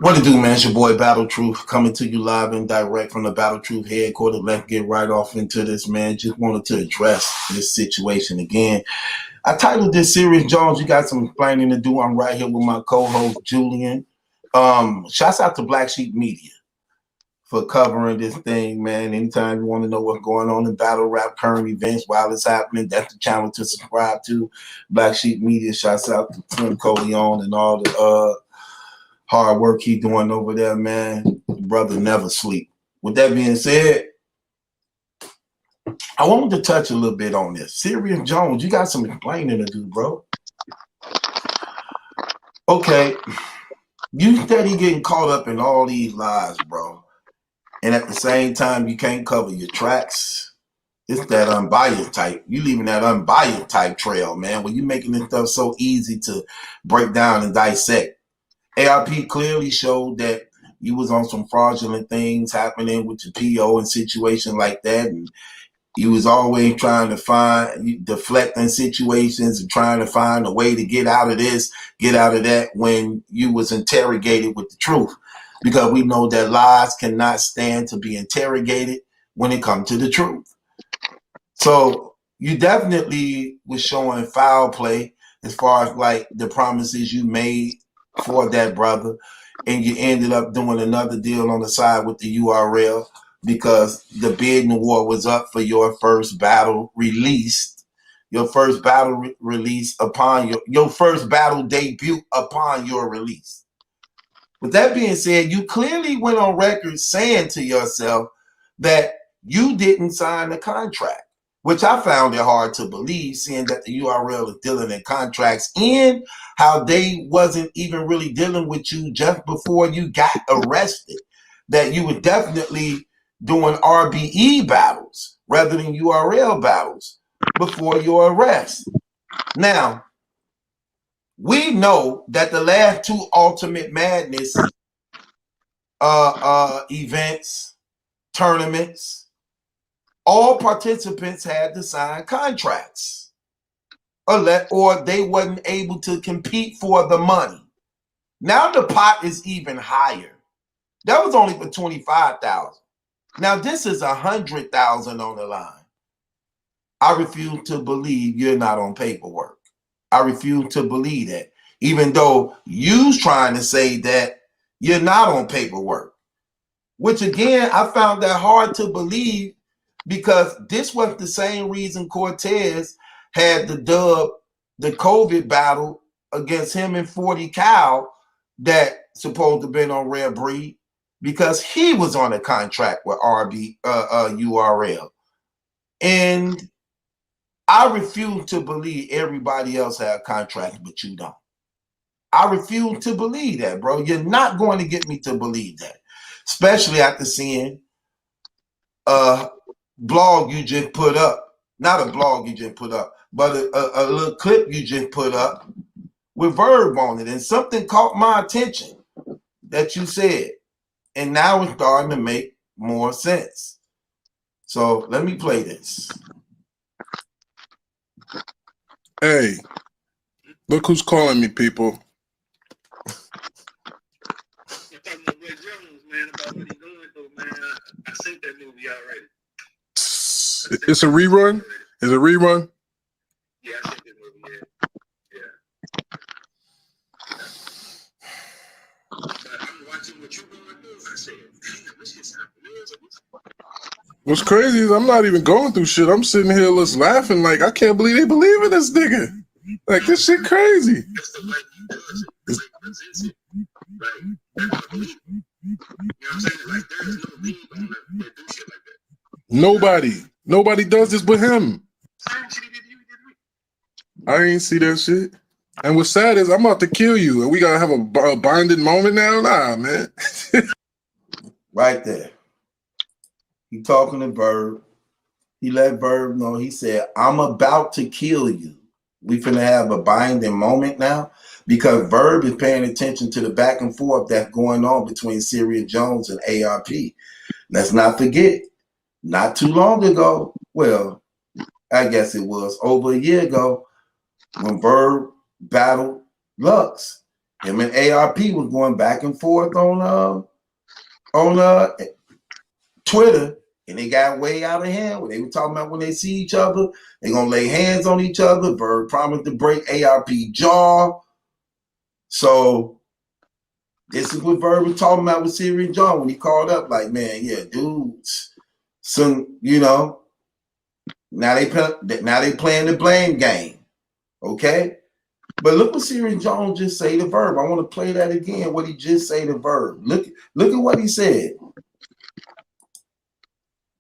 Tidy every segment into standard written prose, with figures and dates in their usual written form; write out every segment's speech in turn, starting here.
What to do, man? It's your boy Battle Truth coming to you live and direct from the Battle Truth headquarters. Let's get right off into this, man. Just wanted to address this situation again. I titled this Serius Jones. You got some explaining to do. I'm right here with my co-host Julian. Shouts out to Black Sheep Media for covering this thing, man. Anytime you want to know what's going on in battle rap, current events while it's happening, that's the channel to subscribe to. Black Sheep Media. Shouts out to Tim Coleon and all the hard work he doing over there, man. The brother never sleep. With that being said, I wanted to touch a little bit on this. Serius Jones, you got some explaining to do, bro. Okay, you steady getting caught up in all these lies, bro. And at the same time, you can't cover your tracks. It's that unbiased type. You leaving that unbiased type trail, man, when you making this stuff so easy to break down and dissect. ARP clearly showed that you was on some fraudulent things happening with your PO and situation like that, and you was always trying to find deflecting situations and trying to find a way to get out of this, get out of that when you was interrogated with the truth. Because we know that lies cannot stand to be interrogated when it comes to the truth. So you definitely was showing foul play as far as like the promises you made for that brother, and you ended up doing another deal on the side with the URL because the bidding war was up for your first battle released, your first battle release upon your first battle debut upon your release. With that being said, you clearly went on record saying to yourself that you didn't sign the contract, which I found it hard to believe, seeing that the URL is dealing in contracts and how they wasn't even really dealing with you just before you got arrested, that you were definitely doing RBE battles rather than URL battles before your arrest. Now, we know that the last two Ultimate Madness events, tournaments, all participants had to sign contracts or they wasn't able to compete for the money. Now the pot is even higher. That was only for 25,000. Now this is 100,000 on the line. I refuse to believe you're not on paperwork. I refuse to believe that, even though you's trying to say that you're not on paperwork, which again, I found that hard to believe, because this was the same reason Cortez had the dub, the COVID battle against him and 40 Cal that supposed to have been on Rare Breed, because he was on a contract with URL. And I refuse to believe everybody else had contracts, but you don't. I refuse to believe that, bro. You're not going to get me to believe that, especially after seeing blog you just put up, not a blog you just put up, but a little clip you just put up with Verb on it, and something caught my attention that you said, and now it's starting to make more sense. So let me play this. Hey, look who's calling me, people. I seen that movie already. It's a rerun? Is it a rerun? Yeah, I seen that movie, yeah. I'm watching what you going through. I said, damn, this shit's happening. What's crazy is I'm not even going through shit. I'm sitting here just laughing like, I can't believe they believe in this nigga. Like, this shit crazy. That's the way he does it. The way he presents it. Like, that's believe. You know what I'm saying? Like, there's no league on that do shit like that. Nobody does this but him. I ain't see that shit. And what's sad is I'm about to kill you, and we gotta have a binding moment now. Nah, man. Right there. He talking to Verb. He let Verb know. He said, I'm about to kill you. We finna have a binding moment now, because Verb is paying attention to the back and forth that's going on between Serius Jones and ARP. Let's not forget, not too long ago, well, I guess it was over a year ago, when Verb battled Lux, Him and ARP was going back and forth on Twitter, and they got way out of hand when they were talking about when they see each other, they're gonna lay hands on each other. Verb promised to break ARP jaw. So this is what Verb was talking about with Serius John when he called up, like, man, yeah, dudes, some, you know, now they playing the blame game, okay? But look what Serius Jones just say to Verb. I want to play that again. What he just say to Verb. Look at what he said.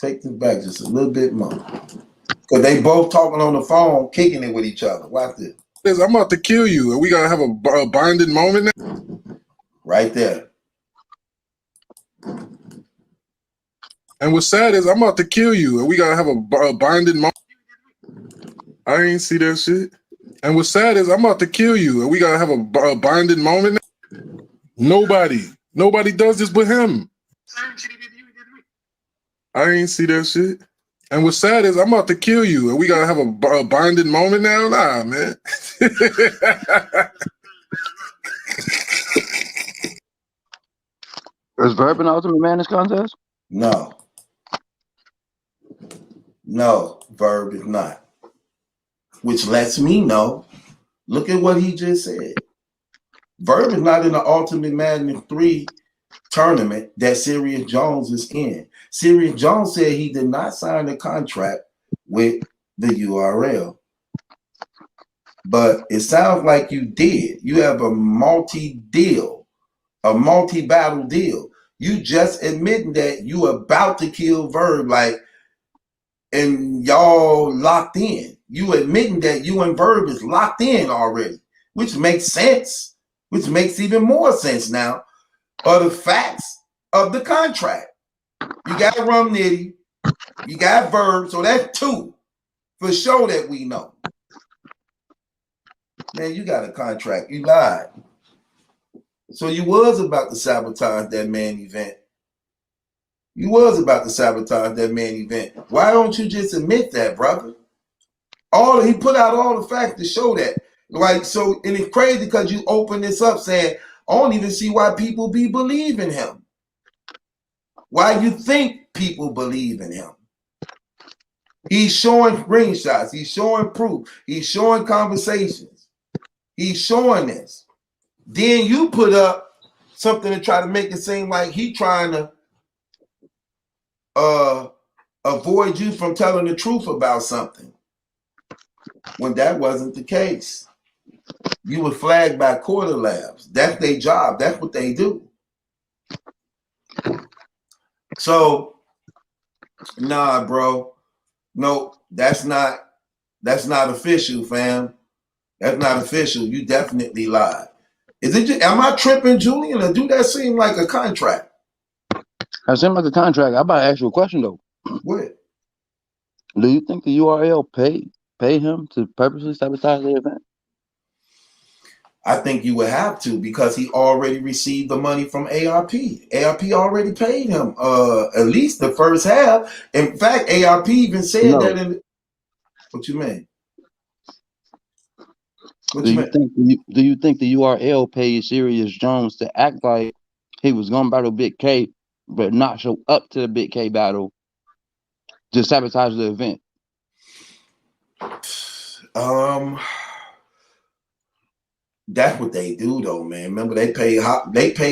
Take this back just a little bit more, because they both talking on the phone, kicking it with each other. Watch this. I'm about to kill you, and we gotta have a binding moment now. Right there. And what's sad is I'm about to kill you, and we gotta have a binding moment. I ain't see that shit. And what's sad is I'm about to kill you, and we gotta have a binding moment now. Nobody does this but him. I ain't see that shit. And what's sad is I'm about to kill you, and we gotta have a binding moment now. Nah, man. Is Verb an Ultimate Man this contest? No. No, Verb is not. Which lets me know, look at what he just said. Verb is not in the Ultimate Madness 3 tournament that Serius Jones is in. Serius Jones said he did not sign a contract with the URL. But it sounds like you did. You have a multi-deal, a multi-battle deal. You just admitting that you about to kill Verb, like, and y'all locked in. You admitting that you and Verb is locked in already, which makes sense, which makes even more sense now, are the facts of the contract. You got Rum Nitty, you got Verb, so that's 2 for sure that we know. Man, you got a contract. You lied. So you was about to sabotage that main event. You was about to sabotage that main event. Why don't you just admit that, brother? He put out all the facts to show that. Like, so, and it's crazy because you open this up saying, I don't even see why people be believing him. Why you think people believe in him? He's showing screenshots. He's showing proof. He's showing conversations. He's showing this. Then you put up something to try to make it seem like he trying to avoid you from telling the truth about something, when that wasn't the case. You were flagged by Quarter Labs. That's their job. That's what they do. So, nah, bro. No, that's not official, fam. That's not official. You definitely lied. Is it? Am I tripping, Julian, or do that seem like a contract? That seems like a contract. I'm about to ask you a question though. What? Do you think the URL pay him to purposely sabotage the event? I think you would have to, because he already received the money from ARP. ARP already paid him at least the first half. In fact, ARP even said that in. What you mean? Do you think the URL paid Serius Jones to act like he was gonna battle Big K, but not show up to the Big K battle, to sabotage the event? That's what they do, though, man. Remember, they pay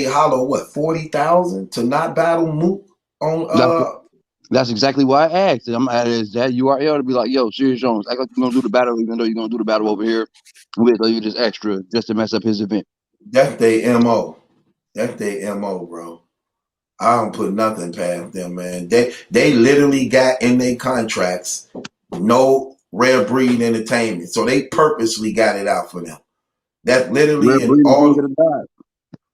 Hollow what, 40,000 to not battle Mook on. That's exactly why I asked. I'm is that URL to be like, yo, Serius Jones, act like you're gonna do the battle, even though you're gonna do the battle over here. Wait till you just extra just to mess up his event. That's their MO. That's their MO, bro. I don't put nothing past them, man. They literally got in their contracts no rare breed entertainment, so they purposely got it out for them. That's literally in all.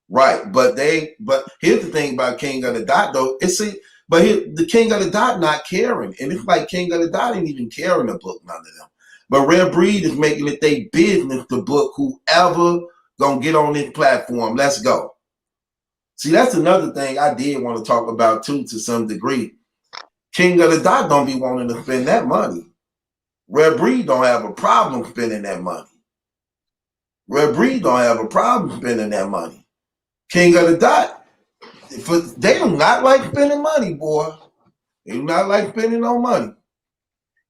Right, but here's the thing about King of the Dot, though. The King of the Dot not caring, and it's like King of the Dot ain't even caring to book none of them. But Rare Breed is making it their business to book whoever gonna get on this platform. Let's go. See, that's another thing I did want to talk about too, to some degree. King of the Dot don't be wanting to spend that money. Rare Breed don't have a problem spending that money. Red Breed don't have a problem spending that money. King of the Dot, they do not like spending money, boy. They do not like spending no money.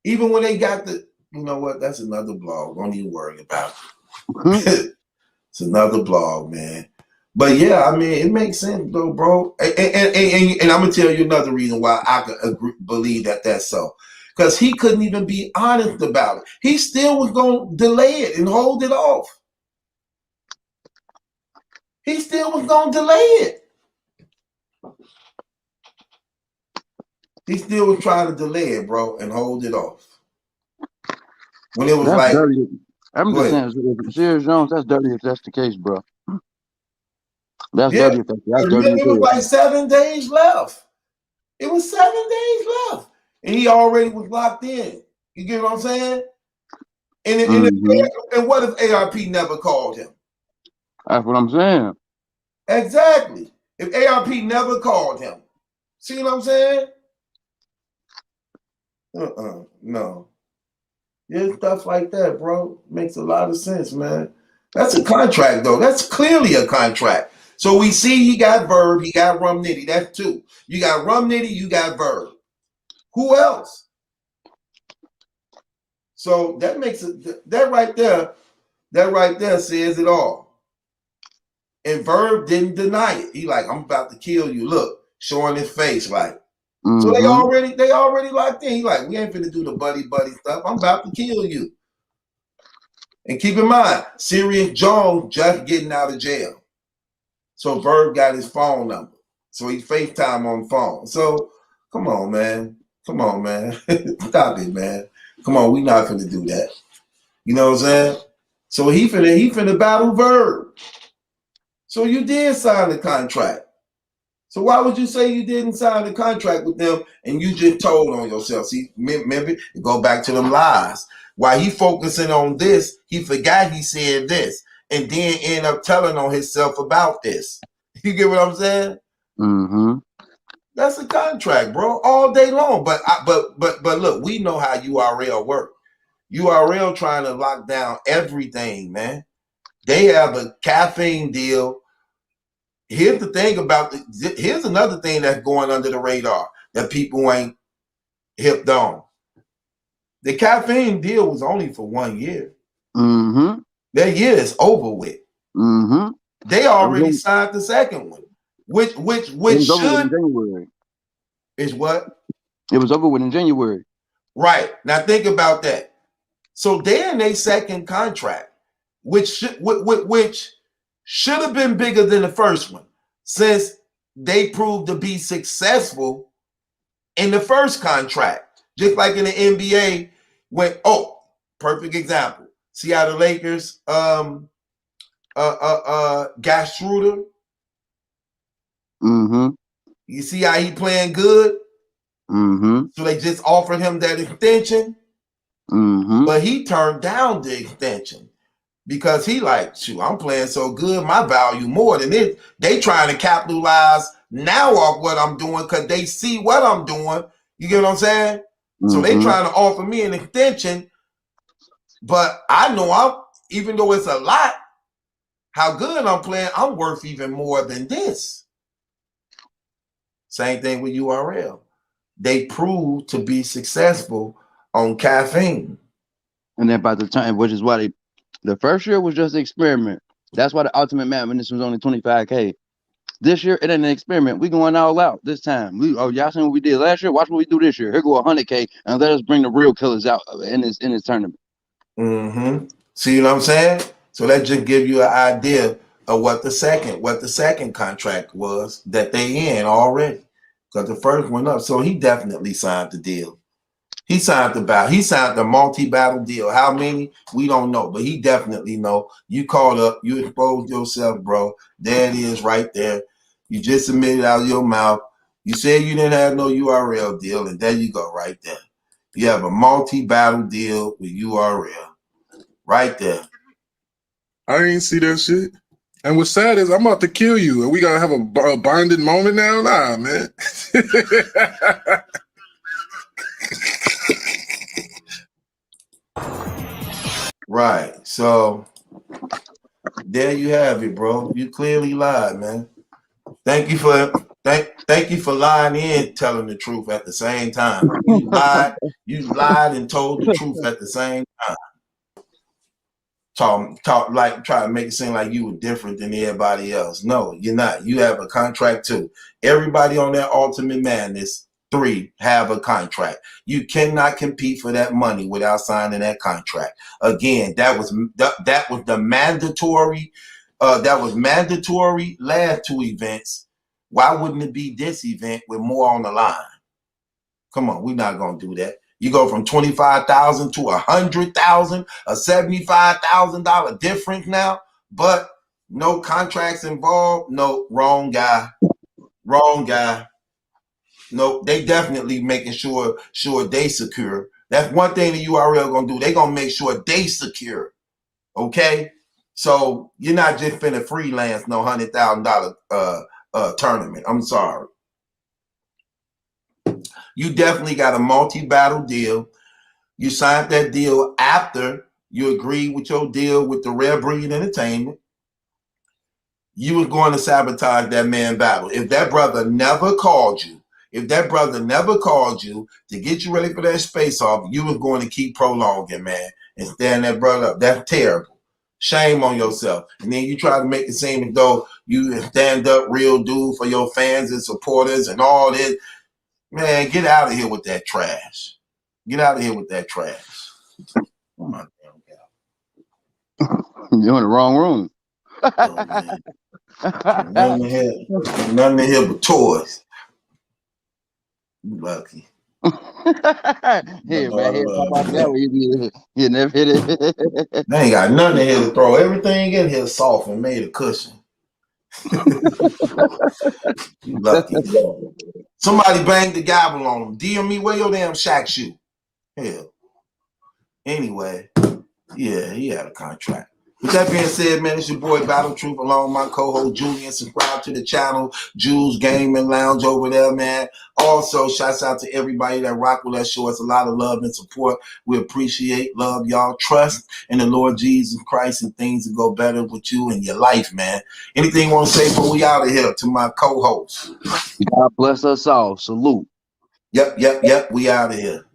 Even when they got the, you know what? That's another blog. Don't even worry about it. It's another blog, man. But yeah, I mean, it makes sense though, bro. And I'm gonna tell you another reason why I could believe that that's so. Because he couldn't even be honest about it. He still was gonna delay it and hold it off. He still was gonna delay it. He still was trying to delay it, bro, and hold it off. When it was that's like, dirty. I'm just saying, Serius Jones, that's dirty if that's the case, bro. That's dirty if that's dirty. It was like 7 days left. It was 7 days left. And he already was locked in. You get what I'm saying? And what if ARP never called him? That's what I'm saying. Exactly. If ARP never called him. See what I'm saying? No. Yeah, stuff like that, bro. Makes a lot of sense, man. That's a contract, though. That's clearly a contract. So we see he got Verb, he got Rum Nitty. That's two. You got Rum Nitty, you got Verb. Who else? So that makes it, that right there says it all. And Verb didn't deny it. He like, I'm about to kill you. Look, showing his face like. So they already locked in. He like, we ain't finna do the buddy stuff. I'm about to kill you. And keep in mind, Serius Jones just getting out of jail. So Verb got his phone number. So he FaceTime on the phone. So come on, man. Come on, man. Stop it, man. Come on, we not finna do that. You know what I'm saying? So he finna battle Verb. So you did sign the contract. So why would you say you didn't sign the contract with them and you just told on yourself? See, remember, go back to them lies. While he focusing on this, he forgot he said this and then end up telling on himself about this. You get what I'm saying? That's a contract, bro, all day long. But look, we know how URL work. URL trying to lock down everything, man. They have a caffeine deal. Here's the thing about here's another thing that's going under the radar that people ain't hipped on. The caffeine deal was only for 1 year. That year is over with. They already signed the second one, which should is what? It was over with in January. Right. Now think about that. So they're in their second contract, which should have been bigger than the first one, since they proved to be successful in the first contract. Just like in the NBA, when perfect example. See how the Lakers got Schroeder? You see how he playing good? So they just offered him that extension. But he turned down the extension because he like, shoot, I'm playing so good, my value more than it. They trying to capitalize now off what I'm doing because they see what I'm doing. You get what I'm saying? So they trying to offer me an extension, but I know even though it's a lot, how good I'm playing, I'm worth even more than this. Same thing with URL. They proved to be successful on caffeine. And then by the time, which is why the first year was just an experiment. That's why the Ultimate Madness was only 25K. This year, it ain't an experiment. We going all out this time. Y'all seen what we did last year? Watch what we do this year. Here go 100K, and let us bring the real killers out in this tournament. See what I'm saying? So that just give you an idea of what the second contract was that they in already. Because the first one up. So he definitely signed the deal. He signed the multi-battle deal. How many? We don't know, but he definitely know. You called up, you exposed yourself, bro. There it is right there. You just submitted out of your mouth. You said you didn't have no URL deal, and there you go right there. You have a multi-battle deal with URL. Right there. I ain't see that shit. And what's sad is I'm about to kill you, and we gotta have a binding moment now. Nah, man. Right. So There you have it, bro. You clearly lied, man. Thank you for lying in, telling the truth at the same time. You lied and told the truth at the same time. Talk like try to make it seem like you were different than everybody else. No, you're not. You have a contract too. Everybody on that Ultimate Madness 3 have a contract. You cannot compete for that money without signing that contract. Again, that was the mandatory. That was mandatory last 2 events. Why wouldn't it be this event with more on the line? Come on, we're not gonna do that. You go from 25,000 to 100,000, a $75,000 difference now, but no contracts involved. No, wrong guy. Wrong guy. No, they definitely making sure they secure. That's one thing the URL gonna do. They gonna make sure they secure. Okay, so you're not just finna freelance no $100,000 tournament. I'm sorry. You definitely got a multi-battle deal. You signed that deal after you agreed with your deal with the Rare Breed Entertainment. You was going to sabotage that man battle. If that brother never called you, to get you ready for that space off, you was going to keep prolonging, man, and stand that brother up. That's terrible. Shame on yourself. And then you try to make it seem as though you stand up real dude for your fans and supporters and all this. Man, get out of here with that trash. Get out of here with that trash. Oh my damn God. You're in the wrong room. Oh, man. Nothing in here but toys. You lucky. Here, man. Here, talk about that. You never hit it. They ain't got nothing in here to throw. Everything in here soft and made a cushion. You lucky. Somebody banged the gavel on him. DM me, where your damn Shaq shoe? Hell. Anyway, yeah, he had a contract. With that being said, man, it's your boy Battle Truth along with my co-host Julian. Subscribe to the channel, Jules Gaming Lounge over there, man. Also, shouts out to everybody that rock with us. Show us a lot of love and support. We appreciate, love y'all. Trust in the Lord Jesus Christ and things will go better with you and your life, man. Anything you want to say before we out of here to my co-host? God bless us all. Salute. Yep. We out of here.